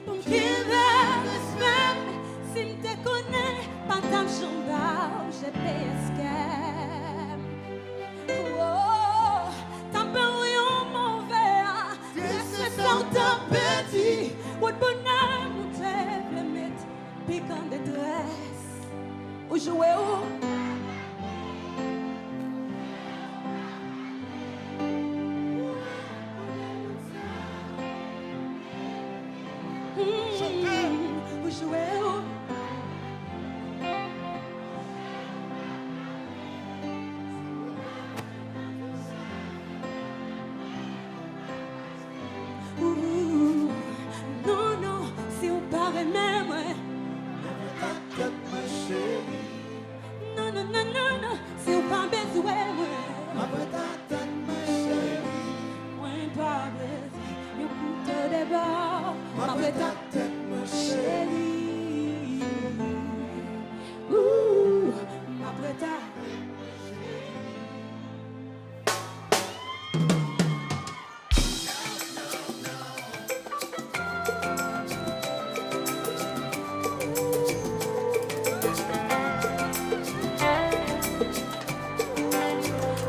Pour me quitter respect, si me te connais, pas ta jambe, j'ai payé scam. Oh, t'as peur yon mauvais, c'est sans ta petit, ou de bonheur, ou te le mettre, piquant de dresse, ou jouer où? Vous jouez où? Non, non, si on paraît même. Non, non, non, non, non, si on pas besoin. Moi, pas besoin, yo couteau de bord. Après ta tête, ma chérie. Après ta.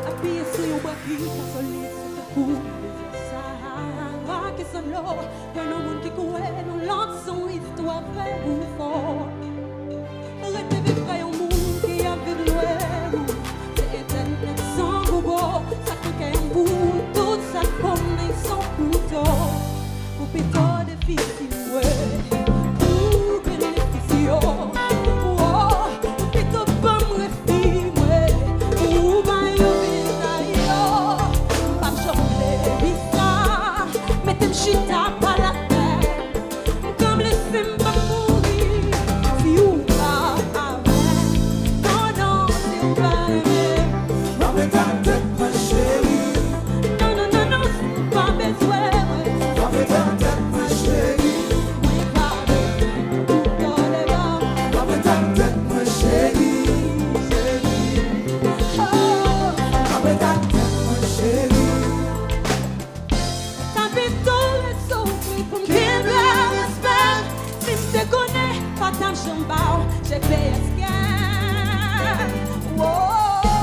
Appuyez sur le waki, consoler ce coup. Que son lot, que le monde qui court, nous lance son histoire vraie ou fort. Arrêtez de faire un monde qui a vu loin. C'est internet sans Google, ça fait qu'un bout, tout ça connaît son couteau. Pour péter des filles, ouais, pour bénéficier. Chita pas la terre, comme le simba mourir, si ou pas avec, non, non, si ou pas aimer. Avec ta tête, ma chérie. Non, non, non, non, si ou pas besoin. Avec ta tête, ma chérie. Oui, pas besoin, tout dans les bas. Avec ta tête, ma chérie, chérie. Oh, avec ta tête, ma chérie. Pour me quitter respect, si me te connais, pas ta jambe, j'ai payé scam. Oh.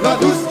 va doucement.